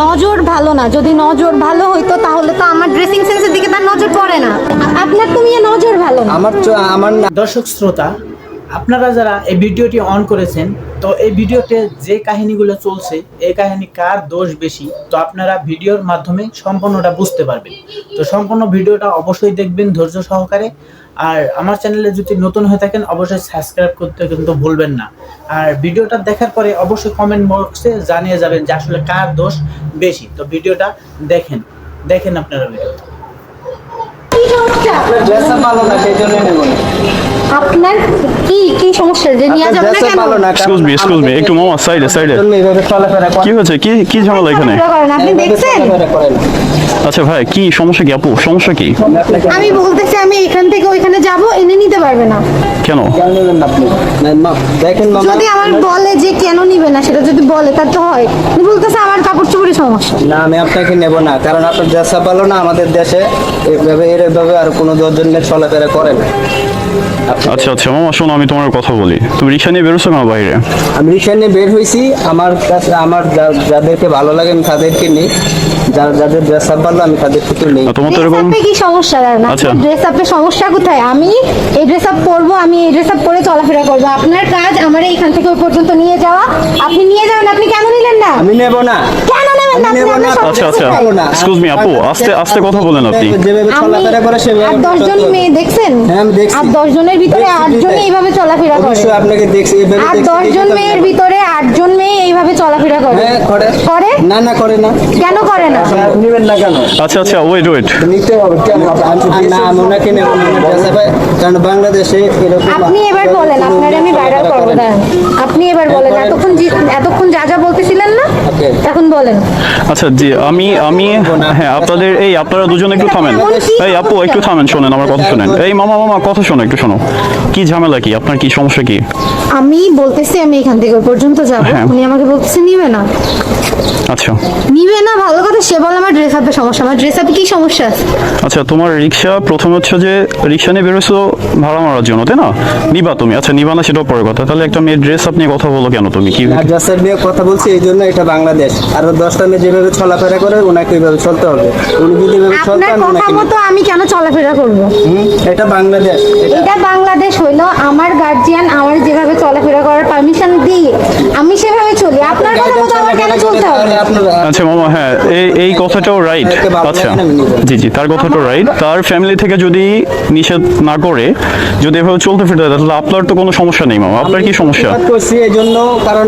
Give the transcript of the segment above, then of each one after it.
নজর ভালো না, যদি নজর ভালো হইতো তাহলে তো আমার ড্রেসিং সেন্সের দিকে তার নজর পড়ে না। আপনার তো মেয়ে নজর ভালো না। আমার দর্শক শ্রোতা, আপনারা যারা এই ভিডিওটি অন করেছেন, তো এই ভিডিওতে যে কাহিনীগুলো চলছে এই কাহিনী কার দোষ বেশি, তো আপনারা ভিডিওর মাধ্যমে সম্পূর্ণটা বুঝতে পারবেন। তো সম্পূর্ণ ভিডিওটা অবশ্যই দেখবেন ধৈর্য সহকারে। আর আমার চ্যানেলে যদি নতুন হয়ে থাকেন অবশ্যই সাবস্ক্রাইব করতে কিন্তু ভুলবেন না। আর ভিডিওটা দেখার পরে অবশ্যই কমেন্ট বক্সে জানিয়ে যাবেন যে আসলে কার দোষ বেশি। তো ভিডিওটা দেখেন আপনারা ভিডিওটা। আপনার ড্রেসআপ ভালো না, সেই জন্য নেব না। আপনার কি সমস্যা যে নিয়ে যাবেন না কেন? এক্সকিউজ মি একটু মামা সাইডে এইভাবে চলাফেরা কি হয়েছে? কি ঝামেলা এখানে? আপনি দেখছেন? আচ্ছা ভাই, কি সমস্যা? কি আপু সমস্যা কি? আমি বলতেছি আমি এখান থেকে ওইখানে যাব, এনে নিতে পারবে না কেন? কেন নেবেন না আপনি? দেখেন মামা, যদি আমার বলে যে কেন নিবে না, সেটা যদি বলে তার তো হয়। উনি বলতেছে আমার কাপড় চোপড়ের সমস্যা। না আমি আপনাকে নেব না, কারণ আপনার ড্রেসআপ ভালো না। আমাদের দেশে এভাবে আর কোনো দশজন মেয়ে চলাফেরা করে না। আচ্ছা মামা শোনো, আমি তোমার কথা বলি। তুমি রিক্সা নিয়ে বেরোছো কেন বাইরে? আমি রিক্সা নিয়ে বের হয়েছি, আমার কাছে যাদেরকে ভালো লাগে আমি তাদেরকে নিই, যাদের ড্রেস আপ ভালো আমি তাদেরকে নেই। তোমার তো এরকম ড্রেস আপে কি সমস্যা? না আচ্ছা। ড্রেস আপে সমস্যা কোথায়? আমি এই ড্রেস আপ পরবো, আমি এই ড্রেস আপ পরে চলাফেরা করবো। আপনার কাজ আমার এইখান থেকে ওই পর্যন্ত নিয়ে যাওয়া। আপনি নিয়ে যাবেন, আপনি কেন নিলেন না? আমি নেব না। কেন নেবেন না? আমি নেব না। আচ্ছা এক্সকিউজ মি আপু, আস্তে কথা বলেন আপনি। যেভাবে চলাফেরা করে সেভাবে আর 10 জন মেয়ে দেখছেন? হ্যাঁ আমি দেখছি। আর 10 জনের ভিতরে 8 জনই এইভাবে চলাফেরা করে। অবশ্যই আপনাকে দেখছি এইভাবে আর 10 জন মেয়ের ভিতরে 8 জন মেয়ে এইভাবে চলাফেরা করে। হ্যাঁ করে। না করে না। কেন করে না? নেবেন না কেন? আচ্ছা ওয়েট নিতে হবে কেন? না আমি ওনাকে নেব না, ড্রেস আপ, কারণ বাংলাদেশে এরকম। আপনি এবার বলেন, আপনারে আমি ভাইরাল করব। আপনি এবার বলেন, এতক্ষণ যা বলতেছিলেন না, এখন বলেন। আচ্ছা জি, আমি হ্যাঁ আপনারা দুজন একটু থামেন। এই আপু একটু থামেন, শোনেন আমার কথা শোনেন। এই মামা কথা শোনো, একটু শোনো। কি ঝামেলা কি? আপনার কি সমস্যা কি? আমি বলতেছি আমি এখান থেকে ওই পর্যন্ত যাব, হ্যাঁ। উনি আমাকে বলতেছে নিবে না। আচ্ছা নিবে না, ভালো কথা। সে বলে আমার ড্রেস আপে সমস্যা। আমার ড্রেস আপে কি সমস্যা আছে? আচ্ছা তোমার রিক্সা প্রথম হচ্ছে যে রিক্সা নিয়ে বেরোছো ভাড়া মারার জন্য, তাই না? নিবা তুমি? আচ্ছা নিবা না সেটাও পরে কথা। তাহলে একটা মেয়ের ড্রেস আপনি কথা বলো কেন তুমি? কি ড্রেস আপ নিয়ে কথা বলছি এই জন্য, এটা বাংলাদেশ। আর 10টা মেয়ে যেভাবে চলাফেরা করে ওনাকে ওইভাবে চলতে হবে। উনি যদি এভাবে চলতে আপনার কথা মতো আমি কেন চলাফেরা করব? এটা বাংলাদেশ। এটা বাংলাদেশ হইলো আমার গার্জিয়ান আমার যেভাবে চলাফেরা করার পারমিশন দিয়ে আমি সেভাবে চলি। আপনার কথা মতো আমার কেন চলতে হবে? আচ্ছা মামা, হ্যাঁ এই কথাটাও রাইট। আচ্ছা জি তার কথাটাও রাইট। তার ফ্যামিলি থেকে যদি নিষেধ না করে যদি এভাবে চলতে ফিরতে তাহলে আপনার তো কোনো সমস্যা নেই মামা। আপনার কি সমস্যা? করছি এই জন্য, কারণ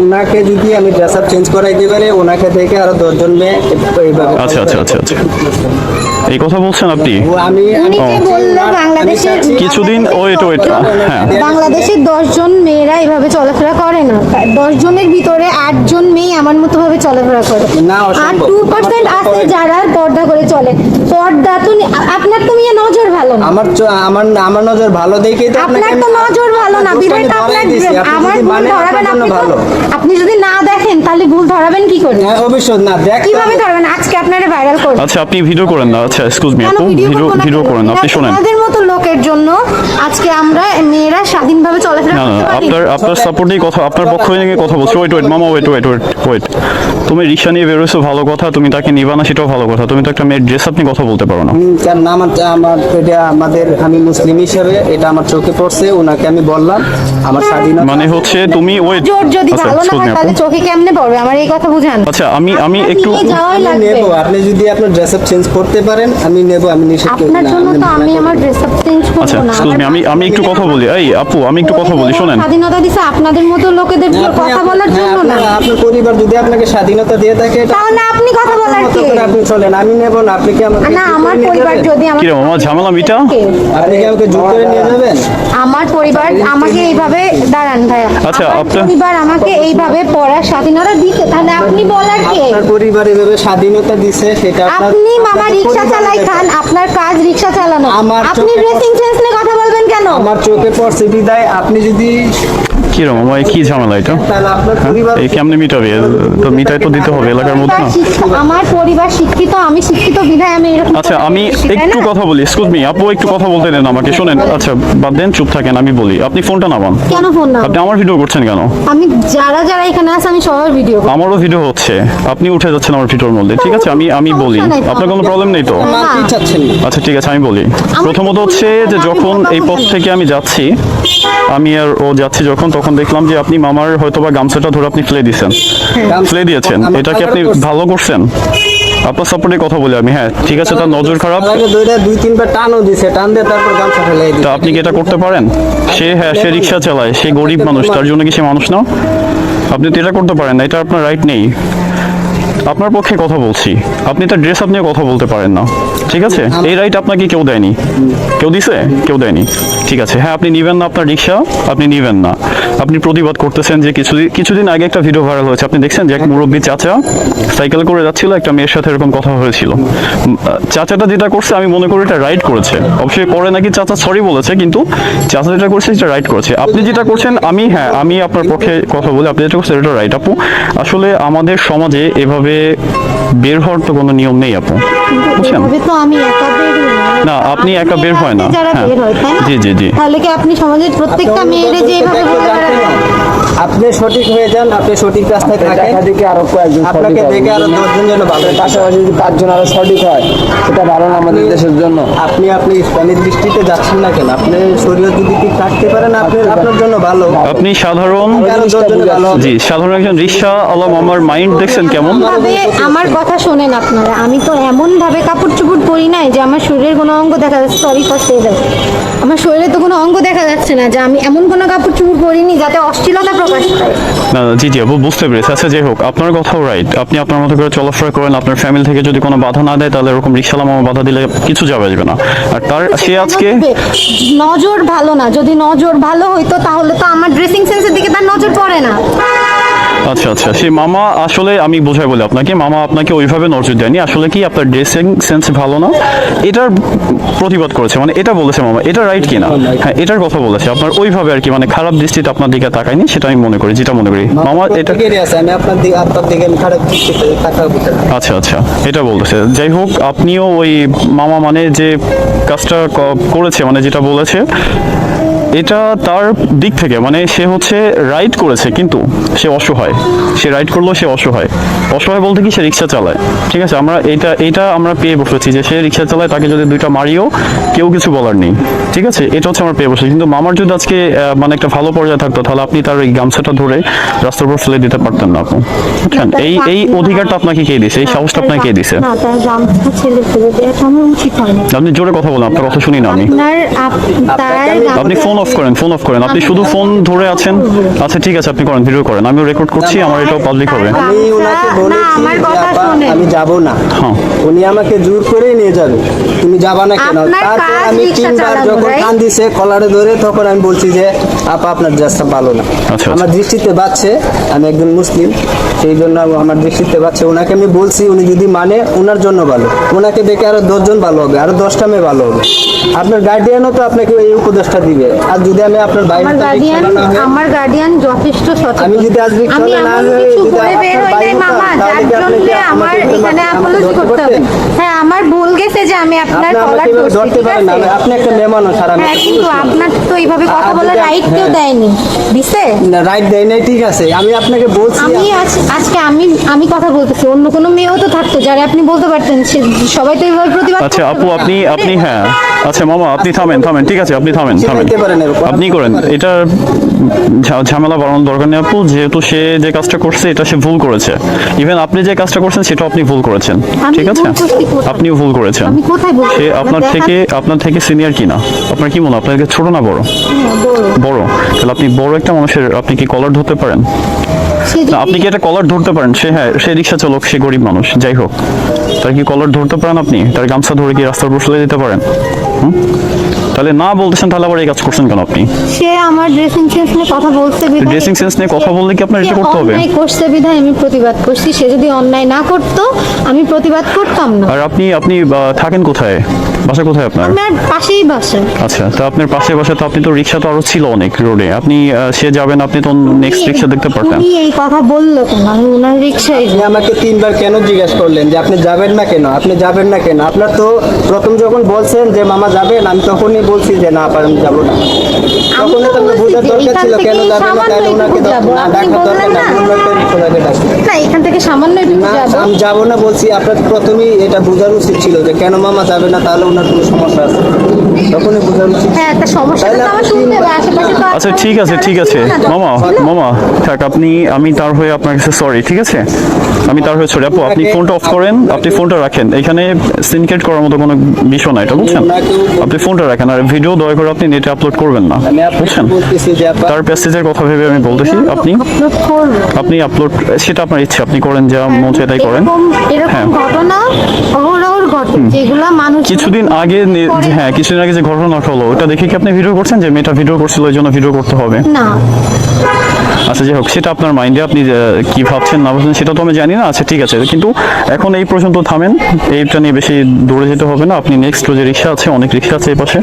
ওনাকে যদি আমি ড্রেস আপ চেঞ্জ করাই দিতে পারি, ওনাকে দেখে আরো 10 জন মেয়ে এইভাবে। আচ্ছা এই কথা বলছেন আপনি? আমি উনি যে বললো বাংলাদেশের কিছুদিন ওয়েট হ্যাঁ বাংলাদেশের 10 জন মেয়েরা এভাবে চলাফেরা করে না। 10 জনের ভিতরে 8 জন মেয়ে আমার মতো ভাবে চলাফেরা করে। না, আর অসম্ভব। 2% আছে যারা পর্দা করে চলে। পর্দা তো আপনার তো মেয়ে নজর ভালো না। আমার নজর ভালো দেখে তো আপনার তো নজর ভালো না, বিধায় তো আপনার আমার ভুল ধরাবেন। আপনি যদি না দেখেন তাহলে ভুল ধরাবেন কি করে? হ্যাঁ অবশ্যই না দেখ কিভাবে ধরবেন? আজকে আপনারা ভাইরাল করবেন। আচ্ছা আপনি ভিডিও করেন না। আচ্ছা এক্সকিউজ মি আপু, ভিডিও করেন না। আপনি শুনেন, আমাদের মতো লোকের জন্য আজকে আমরা মেয়েরা স্বাধীনভাবে চলাফেরা না করতে পারি। আপনার সাপোর্টেই কথা, আপনার পক্ষ থেকে কথা বলছি। ওয়েট মামা ওয়েট তুমি রিক্সা নিয়ে বেরোছো ভালো কথা, তুমি তাকে নিবা না সেটাও ভালো কথা। তুমি তো একটা মেয়ের ড্রেস আপনি কথা বলতে পারো না। কারণ আমার এটা আমি মুসলিম হিসেবে এটা আমার চোখে পড়ছে। ওনাকে আমি বললাম আমার স্বাধীনতা মানে হচ্ছে তুমি ওয়েট। জোর যদি আচ্ছা ভালো না হয় তাহলে চোখে কেমনে পড়বে? আমার এই কথা বুঝান। আচ্ছা আমি একটু যাওয়াই লাগবে। নেব। আপনি যদি আপনার ড্রেস আপ চেঞ্জ করতে পারেন আমি নেব, আমি নিষেধ করি আপনার না। জন্য তো আমি আমার ড্রেস আপ চেঞ্জ করব আচ্ছা না। এক্সকিউজ মি আমি একটু কথা বলি। এই আপু আমি একটু কথা বলি, শোনেন। স্বাধীনতা দিছে আপনাদের মতো লোকেদের কথা বলার জন্য না। আপনার পরিবার যদি আপনাকে স্বাধীনতা দিয়ে থাকে তাহলে আপনি কথা বলার কে? আপনি চলেন, আমি নেব না। আপনি কি আমাকে না, আমার পরিবার যদি কি রে মামা, ঝামেলা মিটা? আপনি কি আমাকে জোর করে নিয়ে যাবেন? আমার পরিবার আমাকে এইভাবে দাঁড়ান ভাইয়া। আচ্ছা, আমার আপনার- পরিবার আমাকে এইভাবে পড়ার স্বাধীনতা দিতে, তাহলে আপনি বলার কে? আপনার পরিবার এভাবে স্বাধীনতা দিছে সেটা আপনি মামা রিক্সা চালাই খান, আপনার কাজ রিক্সা চালানো। আমার আপনি চোখে- ড্রেসিং সেন্স নিয়ে কথা বলবেন কেন? আমার চোখে পড়ছে বিদায়। আপনি যদি কি রে মামা, এই কি ঝামেলা এটা? তাহলে আপনার পরিবার এই কেমনে মিটাবে? তো মিটাই তো দিতে হবে এলাকার মধ্যে না। আমার পরিবার শিক্ষিত, আমি শিক্ষিত বিধায় আমি এরকম আচ্ছা আমি করতে পেরেছি, তাই একটু না? কথা বলি, এক্সকিউজ মি আপু, একটু কথা বলতে দেন আমাকে। শোনেন, আচ্ছা বাদ দেন, চুপ থাকেন, আমি বলি। আপনি ফোনটা নামান। কেন ফোন না? আপনি আমার ভিডিও করছেন কেন? আমি যারা যারা এখানে আছে আমি সবার ভিডিও করি। আমারও ভিডিও হচ্ছে, আপনি উঠে যাচ্ছেন আমার ভিডিওর মধ্যে। ঠিক আছে, আমি বলি, সমস্যা নাই তো। আপনার কোনো প্রবলেম নেই তো? মা কি চাচ্ছেন? আচ্ছা ঠিক আছে, আমি বলি। প্রথমত হচ্ছে যে যখন এই পথ থেকে আমি যাচ্ছি, আমি আর ও যাচ্ছি যখন, তখন দেখলাম যে আপনি মামার হয়তোবা গামছাটা ধরে আপনি ফেলে দিয়েছেন, ফেলে দিয়েছেন। এটা কি আপনি ভালো করছেন? আপনার সাপোর্টে কথা বলি আমি। হ্যাঁ ঠিক আছে, তার নজর খারাপ। তার আগে দুই তিনবার টানও দিছে, টান দিয়ে তারপর গামছা ফেলে দিছে। তা আপনি কি এটা করতে পারেন? সে রিক্সা চালায়, সে গরিব মানুষ, তার জন্য কি সে মানুষ না? আপনি তো এটা করতে পারেন না, এটা আপনার রাইট নেই। আপনার পক্ষে কথা বলছি, আপনি তার ড্রেস আপ নিয়ে কথা বলতে পারেন না। ঠিক আছে, এই রাইট আপনাকে কেউ দেয়নি। কেউ দিছে? কেউ দেয়নি। ঠিক আছে, হ্যাঁ আপনি নিবেন না আপনার রিক্সা, আপনি নিবেন না। আপনি প্রতিবাদ করতেছেন যে কিছুদিন আগে একটা ভিডিও ভাইরাল হয়েছে, আপনি দেখছেন যে এক মুরব্বী চাচা সাইকেল করে যাচ্ছিল, একটা মেয়ের সাথে এরকম কথা হয়েছিল। চাচাটা যেটা করছে আমি মনে করি এটা রাইট করেছে। অবশ্যই পরে নাকি চাচা সরি বলেছে, কিন্তু চাচা যেটা করছে সেটা রাইট করেছে। আপনি যেটা করছেন, আমি আপনার পক্ষে কথা বলি, আপনি যেটা করছেন এটা রাইট। আপু আসলে আমাদের সমাজে এভাবে বের হওয়ার তো কোনো নিয়ম নেই আপু, বুঝছেন? এভাবে তো আমি একা বের হই না, আপনি একা বের হয় না। যারা হ্যাঁ। বের হয়, তাই না? জি জি জি। তাহলে কি আপনি সমাজের প্রত্যেকটা মেয়েরে যে এইভাবে বলে বেড়াবেন? আপনি সঠিক হয়ে যান, আপনি সঠিক রাস্তায় থাকেন, দেখে আরো কয়েকজন আপনাকে দেখে আরো 10 জন যেন ভালো। পাশাপাশি যদি 5 জন আরো সঠিক হয়, সেটা ভালো না আমাদের দেশের জন্য। আপনি ইসলামের দৃষ্টিতে যাচ্ছেন না কেন? আপনি শরীয়ত যদি ঠিক থাকতে পারেন, আপনার জন্য ভালো। আপনি সাধারণ, আরো 10 জন ভালো হবে। জি সাধারণ একজন রিক্সা আলাম, আমার মাইন্ড দেখছেন কেমন? ভাবে আমার কথা শোনেন আপনারা, আমি তো এমন ভাবে কাপড় চোপড় পরি নাই যে আমার শরীরের কোনো অঙ্গ দেখা যাচ্ছে। সরি ফর সে দ্যাট, আমার শরীরে তো কোনো অঙ্গ দেখা যাচ্ছে না, যে আমি এমন কোনো কাপড় চোপড় পরিনি যাতে অশ্লীলতা প্রকাশ পায়। না জি জি আপু, বুঝতে পেরেছি। আচ্ছা যাই হোক, আপনার কথাও রাইট। আপনি আপনার মতো করে চলাফেরা করেন, আপনার ফ্যামিলি থেকে যদি কোনো বাধা না দেয়, তাহলে এরকম রিক্সালাম আমার বাধা দিলে কিছু যাবে না। আর সে আজকে নজর ভালো না, যদি নজর ভালো হইতো তাহলে তো আমার ড্রেসিং সেন্সের দিকে তার নজর পড়ে না। আচ্ছা আচ্ছা, সেই মামা আসলে আমি বোঝাই বলি আপনাকে, মামা আপনাকে ওইভাবে নজর দেয়নি। আসলে কি আপনার ড্রেসিং সেন্স ভালো না, এটার প্রতিবাদ করেছে, মানে এটা বলেছে মামা। এটা রাইট কিনা? হ্যাঁ এটার কথা বলেছে। আপনার ওইভাবে আর কি, মানে খারাপ দৃষ্টিতে আপনার দিকে তাকায়নি, সেটা আমি মনে করি, যেটা মনে করি মামা এটা। প্রত্যেকেরই আছে, আমি আপনার দিকে আমি খারাপ দৃষ্টিতে তাকাবো না। আচ্ছা আচ্ছা, এটা বলতেছে। যাই হোক, আপনিও ওই মামা মানে যে কাজটা করেছে, মানে যেটা বলেছে, এটা তার দিক থেকে মানে সে হচ্ছে রাইড করেছে, কিন্তু সে অসহায়। সে রাইড করলো, সে অসহায়। অসহায় বলতে কি, সে রিক্সা চালায়। ঠিক আছে, আমরা এটা আমরা পেয়ে বসেছি যে সে রিক্সা চালায়, তাকে যদি দুইটা মারিও কেউ কিছু বলার নেই। ঠিক আছে, এটা হচ্ছে আমরা পেয়ে বসেছি। কিন্তু মামার যদি আজকে মানে একটা ভালো পর্যায়ে থাকতো, তাহলে আপনি তার এই গামছাটা ধরে রাস্তার উপর ফেলে দিতে পারতেন না আপু, বুঝছেন? এই অধিকারটা আপনাকে কে দিছে? এই সাহসটা আপনাকে কে দিছে? না, তার গামছা ছেড়ে ফেলে দেওয়া তো আমার উচিত হয়নি। আপনি জোরে কথা বলেন, আপনার কথা শুনি না আমি। আপনি ফোন অফ করেন, ফোন অফ করেন। আপনি শুধু ফোন ধরে আছেন। আচ্ছা ঠিক আছে, আপনি করেন, ভিডিও করেন, আমিও রেকর্ড করছি, আমার এটাও পাবলিক হবে। আমি ওনাকে বলেছি আমার যে কথা আপা, শোনেন। আমি যাব না। হ্যাঁ। উনি আমাকে জোর করেই নিয়ে যাবে, তুমি যাবা না কেন? আপনার তারপর কাজ আমি রিক্সা 3 বার চালানো, যখন right? কান দিছে কলারে ধরে, তখন আমি বলছি যে আপা আপনার ড্রেসটা ভালো না। আচ্ছা। আমার দৃষ্টিতে বাচ্ছে, আমি একজন মুসলিম, সেই জন্য আমার দৃষ্টিতে বাচ্ছে। ওনাকে আমি বলছি, উনি যদি মানে ওনার জন্য ভালো, ওনাকে দেখে আরো 10 জন ভালো হবে, আরো 10টা মেয়ে ভালো হবে। আপনার গার্ডিয়ানও তো আপনাকে এই উপদেশটা দিবে। আর যদি আমি আপনার আমার গার্ডিয়ান যথেষ্ট সচেতন। আমি যদি আজ রিক্সা আমি না এমন হয়ে কিছু যদি করে বের আপনার হই নাই বাইরে মামা, হতাম, যার তাহলে কি আপনি জন্য কি আমার আমাকে এখানে অ্যাপোলজি ধরতে করতে হবে। পারতেন? হ্যাঁ, আমার ভুল গেছে যে আমি আপনার আপনি কলার আমাকে ধরছি, ধরতে ঠিক পারেন না, আছে? আপনি একটা মেয়ে মানুষ, আর আমি হ্যাঁ, একটা কিন্তু পুরুষ মানুষ। আপনার তো এইভাবে কথা আর বলার যদি রাইট কেউ হ্যাঁ। দেয়নি, দিছে? না, রাইট দেয় নাই, ঠিক আছে, আমি আপনাকে বলছি। আমি আজকে আমি কথা বলতেছি, অন্য কোনো মেয়েও তো থাকতো যারা আপনি বলতে পারতেন, সবাই তো এইভাবে প্রতিবাদ আচ্ছা করতে আপু, পারে। আপনি হ্যাঁ, আচ্ছা মামা আপনি থামেন, ঠিক আছে, আপনি থামেন। শিখাইতে পারেন এরকম। আপনি করেন এটা, ঝামেলা বাড়ানোর দরকার নেই আপু। যেহেতু সে যে কাজটা করছে এটা সে ভুল করেছে। ইভেন আপনি যে কাজটা করছেন সেটা আপনি ভুল করেছেন। আমি ঠিক আছে, ভুল করছি কোথায়? আপনিও ভুল করেছেন। আমি কোথায় ভুল সে করছি? আপনার থেকে সিনিয়র কিনা? আপনার কি মনে হয়, আপনার কাছে ছোট না বড়? বড়। তাহলে আপনি বড় একটা মানুষের আপনি কি কলার ধরতে পারেন? না, আপনি কি এটা কলার ধরতে পারেন? সে রিক্সা চালক, সে গরিব মানুষ, যাই হোক, তার কি কলার ধরতে পারেন আপনি? তার গামছা ধরে কি রাস্তার উপর ফেলে দিতে পারেন? তাহলে না বলতেছেন, তাহলে আবার এই কাজ করছেন কেন আপনি? সে আমার ড্রেসিং সেন্স নিয়ে কথা বলতে বিধায়, ড্রেসিং সেন্স নিয়ে কথা বললে কি আপনার এটা করতে হবে? অন্যায় করছে বিধায় আমি প্রতিবাদ করছি। সে যদি অন্যায় না করতো আমি প্রতিবাদ করতাম না। আর আপনি থাকেন কোথায়? বাসা কোথায় আপনার? আমার পাশেই বাসা। আচ্ছা, তো আপনার পাশে বাসা, তো আপনি তো রিক্সা তো আরো ছিল অনেক রোডে, আপনি সে যাবেন, আপনি তো নেক্সট রিক্সা দেখতে পারতেন। উনি এই কথা বললো কেন? আমি ওনার রিক্সায় আপনি আমাকে 3বার কেন জিজ্ঞাসা করলেন যে আপনি যাবেন না কেন, আপনি যাবেন না কেন? আপনার তো প্রথম যখন বলছেন যে মামা যাবেন, আমি তখনই বলছি যে না আমি যাবো না। তখন তো আপনার বোঝার দরকার ছিল কেন যাবেন না, তাহলে ওনাকে না ডাকার দরকার না, অন্য একটা রিক্সাকে ডাকবেন। না, এখান থেকে সামান্য একটু না যাবো। আমি যাবো না বলছি, আপনার প্রথমেই এটা বোঝার উচিত ছিল যে কেন মামা যাবে না, তাহলে ওনার কোনো সমস্যা আছে, তখনই বোঝার উচিত। হ্যাঁ, একটা সমস্যা তাহলে তো আমার আপনি শুনতে হবে, আশেপাশে তো আচ্ছা আপনার ঠিক আছে, ঠিক আছে মামা, মামা থাক, আমি তার হয়ে আপনার কাছে সরি, ঠিক আছে? আমি তার হয়ে সরি। আপু আপনি ফোনটা অফ করেন, আপনি ফোনটা রাখেন, এখানে সিনক্রেট করার মতো কোনো বিষয় না এটা, বুঝছেন? আপনি ফোনটা রাখেন, আর ভিডিও দয়া করে আপনি নেটে আপলোড করবেন না, আমি আপনাকে বুঝছেন? বলতেছি যে আপা তার প্যাসেজের কথা ভেবে আমি বলতেছি, আপনি আপলোড করবো। আপনি আপলোড, সেটা আপনার ইচ্ছে, আপনি করেন, যা মন চায় তাই করেন। এরকম হ্যাঁ। ঘটনা অহরহ ঘটে, যেগুলা মানুষ কিছুদিন আগে হ্যাঁ, কিছুদিন আগে যে ঘটনা হলো ওটা দেখে কি আপনি ভিডিও করছেন, যে মেয়েটা ভিডিও করছিল এই জন্য ভিডিও করতে হবে? না। আচ্ছা যাই হোক, সেটা আপনার মাইন্ডে, আপনি কি ভাবছেন না ভাবছেন সেটা তো আমি জানি না। আচ্ছা ঠিক আছে, কিন্তু এখন এই পর্যন্ত থামেন, এইটা নিয়ে বেশি দূরে যেতে হবে না। আপনি নেক্সট যে রিক্সা আছে, অনেক রিক্সা আছে এই পাশে,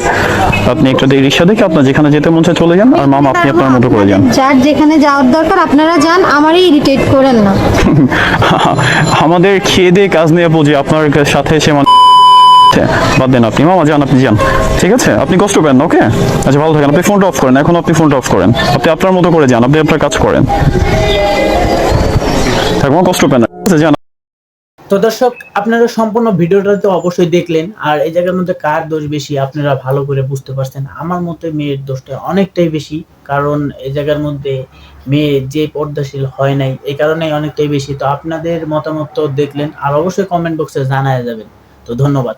আপনি একটা এই রিক্সা দেখে আপনার যেখানে যেতে মন চায় চলে যান, আর মামা আপনি আপনার মতো করে যান। যার যেখানে যাওয়ার দরকার আপনারা যান, আমারই ইরিটেট করেন না। আমাদের খেয়ে দিয়ে কাজ নিয়ে বুঝি আপনার সাথে এসে বাদ দেন, আপনি মামা যান, আপনি যান, ঠিক আছে? আপনি কষ্ট পেন না, ওকে? আচ্ছা ভালো থাকেন, আপনি ফোনটা অফ করেন, এখন আপনি ফোনটা অফ করেন, আপনি আপনার মতো করে যান, আপনি আপনার কাজ করেন, থাকুন, কষ্ট পেন না, আচ্ছা যান। তো দর্শক, আপনারা সম্পূর্ণ ভিডিওটা তো অবশ্যই দেখলেন, আর এই জায়গার মধ্যে কার দোষ বেশি আপনারা ভালো করে বুঝতে পারছেন। আমার মতে মেয়ের দোষটা অনেকটাই বেশি, কারণ এই জায়গার মধ্যে মেয়ে যে পর্দাশীল হয় নাই, এই কারণেই অনেকটাই বেশি। তো আপনাদের মতামত তো দেখলেন, আর অবশ্যই কমেন্ট বক্সে জানায় যাবেন। তো ধন্যবাদ।